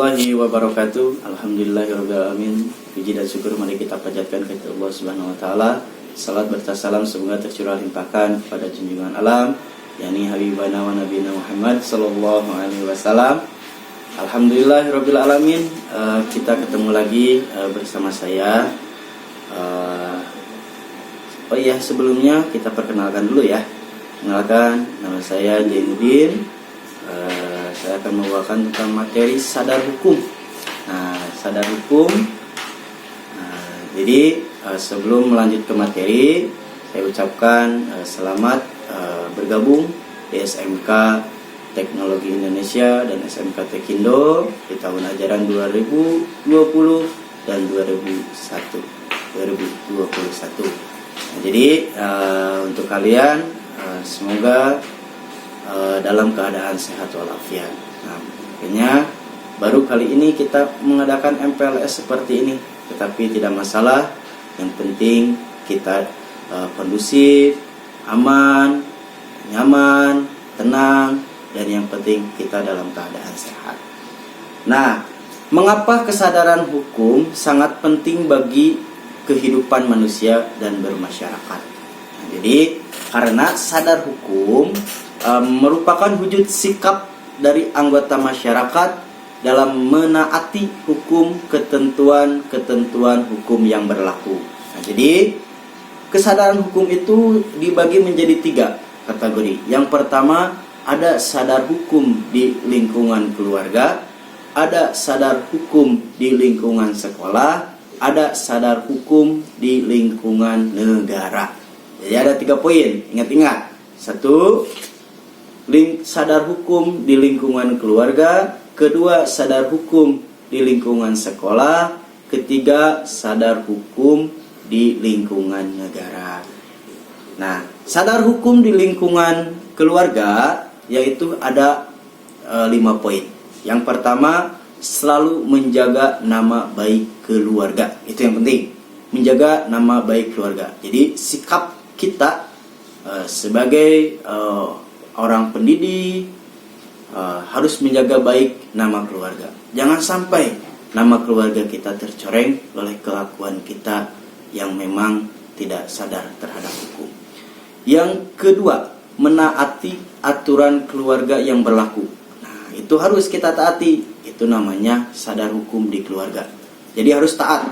warahmatullahi wabarakatuh. Alhamdulillahirrahmanirrahim. Puji dan syukur mari kita panjatkan kepada Allah Subhanahu wa taala. Salat bertas salam semoga tercurah limpahkan kepada junjungan alam yakni habibana wa nabiyina Muhammad sallallahu alaihi wasallam. Alhamdulillahirabbil alamin. Kita ketemu lagi bersama saya. Oh iya, sebelumnya kita perkenalkan dulu ya. Kenalkan, nama saya Jainuddin. Saya akan membawakan tentang materi sadar hukum. Nah, sadar hukum. Jadi sebelum melanjut ke materi, saya ucapkan selamat bergabung di SMK Teknologi Indonesia dan SMK Tekindo di tahun ajaran 2020 dan 2021. Nah, jadi untuk kalian semoga dalam keadaan sehat walafiat. Nah, makanya baru kali ini kita mengadakan MPLS seperti ini, tetapi tidak masalah. Yang penting kita kondusif, aman, nyaman, tenang, dan yang penting kita dalam keadaan sehat. Nah, mengapa kesadaran hukum sangat penting bagi kehidupan manusia dan bermasyarakat? Nah, jadi karena sadar hukum merupakan wujud sikap dari anggota masyarakat dalam menaati hukum, ketentuan hukum yang berlaku. Nah, jadi kesadaran hukum itu dibagi menjadi 3 kategori. Yang pertama, ada sadar hukum di lingkungan keluarga, ada sadar hukum di lingkungan sekolah, ada sadar hukum di lingkungan negara. Jadi ada 3 poin, ingat-ingat. 1, sadar hukum di lingkungan keluarga. 2, sadar hukum di lingkungan sekolah. 3, sadar hukum di lingkungan negara. Nah, sadar hukum di lingkungan keluarga yaitu ada 5 poin. Yang pertama, selalu menjaga nama baik keluarga. Itu yang penting, menjaga nama baik keluarga. Jadi sikap kita sebagai orang pendidik harus menjaga baik nama keluarga. Jangan sampai nama keluarga kita tercoreng oleh kelakuan kita yang memang tidak sadar terhadap hukum. Yang kedua, menaati aturan keluarga yang berlaku. Nah, itu harus kita taati. Itu namanya sadar hukum di keluarga. Jadi harus taat.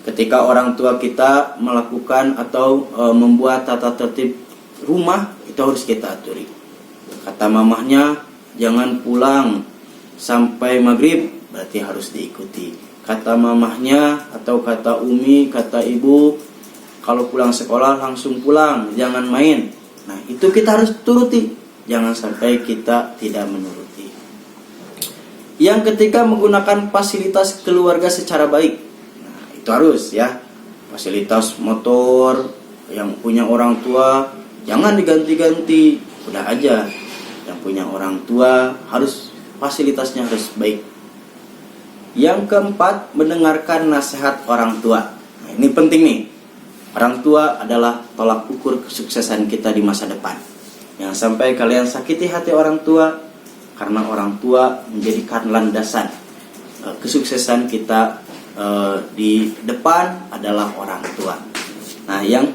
Ketika orang tua kita melakukan atau membuat tata tertib rumah, itu harus kita aturi. Kata mamahnya, jangan pulang sampai maghrib, berarti harus diikuti. Kata mamahnya atau kata umi, kata ibu, kalau pulang sekolah langsung pulang, jangan main. Nah, itu kita harus turuti. Jangan sampai kita tidak menuruti. Yang ketiga, menggunakan fasilitas keluarga secara baik. Nah, itu harus ya. Fasilitas motor yang punya orang tua jangan diganti-ganti. Udah aja. Yang punya orang tua harus fasilitasnya harus baik. Yang keempat, mendengarkan nasihat orang tua. Nah, ini penting nih. Orang tua adalah tolak ukur kesuksesan kita di masa depan. Jangan sampai kalian sakiti hati orang tua, karena orang tua menjadikan landasan kesuksesan kita di depan adalah orang tua. Nah, yang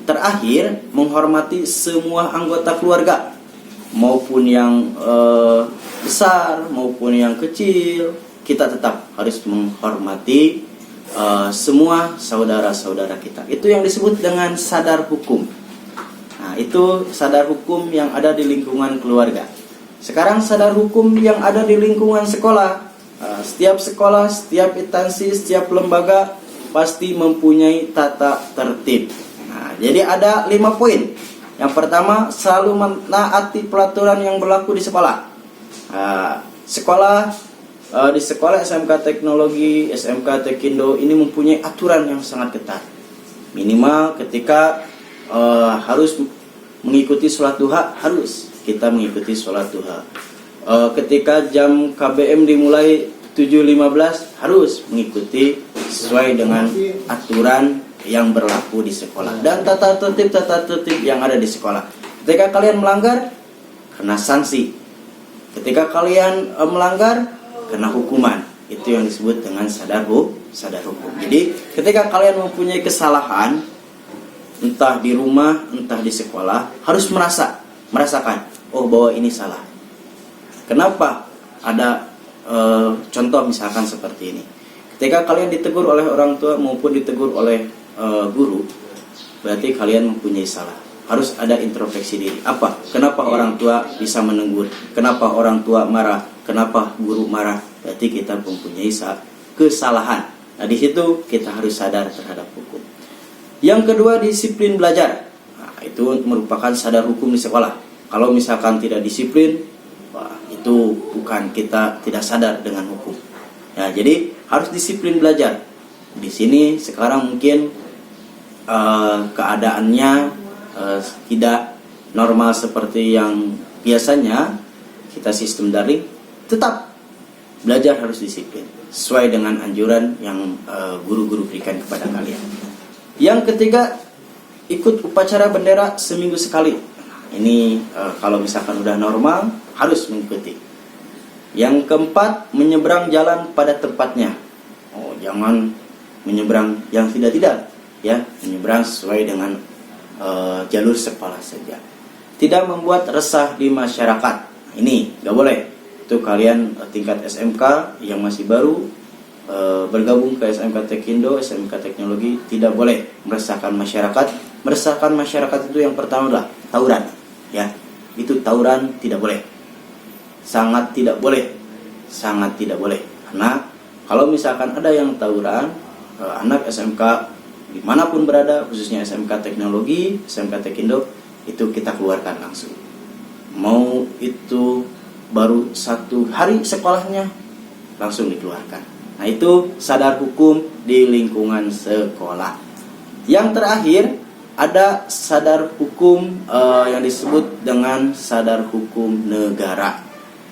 terakhir, menghormati semua anggota keluarga, maupun yang besar maupun yang kecil. Kita tetap harus menghormati semua saudara-saudara kita. Itu yang disebut dengan sadar hukum. Nah, itu sadar hukum yang ada di lingkungan keluarga. Sekarang sadar hukum yang ada di lingkungan sekolah. Setiap sekolah, setiap instansi, setiap lembaga pasti mempunyai tata tertib. Nah, jadi ada 5 poin. Yang pertama, selalu menaati peraturan yang berlaku di sekolah. Di sekolah SMK Teknologi, SMK Tekindo ini mempunyai aturan yang sangat ketat. Minimal ketika harus mengikuti sholat duha, harus kita mengikuti sholat duha. Ketika jam KBM dimulai 7.15, harus mengikuti sesuai dengan aturan yang berlaku di sekolah dan tata tertib yang ada di sekolah. Ketika kalian melanggar, kena sanksi. Ketika kalian melanggar, kena hukuman. Itu yang disebut dengan sadar hukum. Jadi ketika kalian mempunyai kesalahan, entah di rumah, entah di sekolah, harus merasakan, oh bahwa ini salah. Kenapa? Ada contoh misalkan seperti ini. Ketika kalian ditegur oleh orang tua maupun ditegur oleh guru, berarti kalian mempunyai salah. Harus ada introspeksi diri. Apa? Kenapa orang tua bisa menegur? Kenapa orang tua marah? Kenapa guru marah? Berarti kita mempunyai kesalahan. Nah, di situ kita harus sadar terhadap hukum. Yang kedua, disiplin belajar. Nah, itu merupakan sadar hukum di sekolah. Kalau misalkan tidak disiplin, itu bukan kita tidak sadar dengan hukum. Nah, jadi harus disiplin belajar. Di sini sekarang mungkin keadaannya tidak normal seperti yang biasanya kita sistem daring. Tetap belajar harus disiplin sesuai dengan anjuran yang guru-guru berikan kepada kalian. Yang ketiga, ikut upacara bendera seminggu sekali. Ini kalau misalkan udah normal harus mengikuti. Yang keempat, menyeberang jalan pada tempatnya. Oh, jangan menyeberang yang tidak-tidak, ya, menyeberang sesuai dengan jalur sekolah saja. Tidak membuat resah di masyarakat. Ini nggak boleh. Itu kalian tingkat SMK yang masih baru bergabung ke SMK Tekindo, SMK Teknologi, tidak boleh meresahkan masyarakat. Meresahkan masyarakat itu yang pertama adalah tawuran, ya. Itu tawuran tidak boleh. Sangat tidak boleh. Sangat tidak boleh. Karena kalau misalkan ada yang tawuran, anak SMK dimanapun berada, khususnya SMK Teknologi, SMK Tekindo, itu kita keluarkan langsung. Mau itu baru 1 hari sekolahnya, langsung dikeluarkan. Nah, itu sadar hukum di lingkungan sekolah. Yang terakhir, ada sadar hukum yang disebut dengan sadar hukum negara.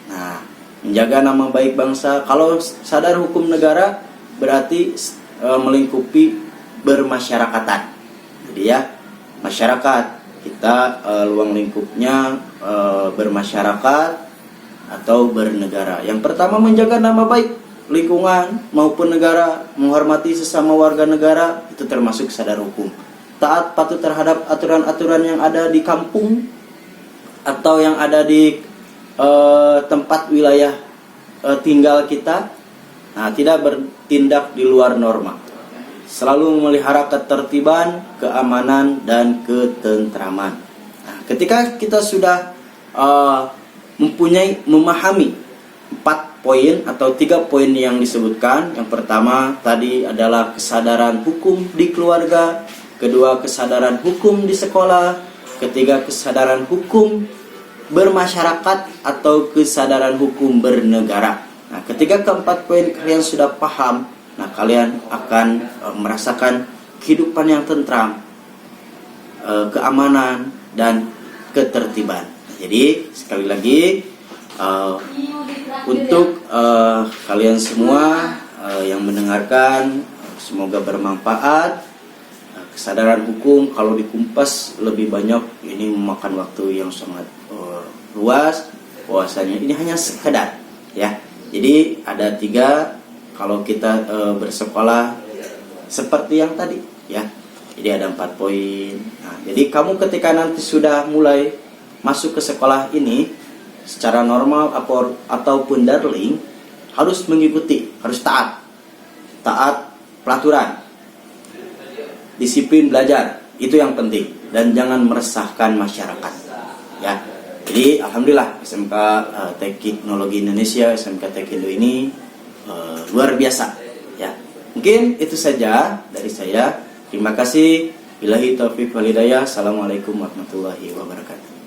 Nah, menjaga nama baik bangsa. Kalau sadar hukum negara berarti melingkupi bermasyarakatan. Jadi ya, masyarakat kita luang lingkupnya bermasyarakat atau bernegara. Yang pertama, menjaga nama baik lingkungan maupun negara, menghormati sesama warga negara, itu termasuk sadar hukum. Taat patuh terhadap aturan-aturan yang ada di kampung atau yang ada di tempat wilayah tinggal kita. Nah, tidak bertindak di luar norma. Selalu memelihara ketertiban, keamanan, dan ketentraman. Nah, ketika kita sudah memahami 4 poin atau 3 poin yang disebutkan. Yang pertama tadi adalah kesadaran hukum di keluarga, kedua kesadaran hukum di sekolah, ketiga kesadaran hukum bermasyarakat atau kesadaran hukum bernegara. Nah, ketika keempat poin kalian sudah paham, nah kalian akan merasakan kehidupan yang tentram, keamanan, dan ketertiban. Jadi sekali lagi untuk kalian semua yang mendengarkan, semoga bermanfaat. Kesadaran hukum kalau dikumpas lebih banyak, ini memakan waktu yang sangat luas. Bahwasanya ini hanya sekedar, ya. Jadi ada 3 kalau kita bersekolah seperti yang tadi, ya. Jadi ada 4 poin. Nah, jadi kamu ketika nanti sudah mulai masuk ke sekolah ini secara normal ataupun daring, harus mengikuti, harus taat pelaturan, disiplin belajar, itu yang penting, dan jangan meresahkan masyarakat, ya. Jadi alhamdulillah SMK Teknologi Indonesia, SMK Tekindo ini luar biasa, ya. Mungkin itu saja dari saya. Terima kasih. Billahi taufiq wal hidayah. Assalamualaikum warahmatullahi wabarakatuh.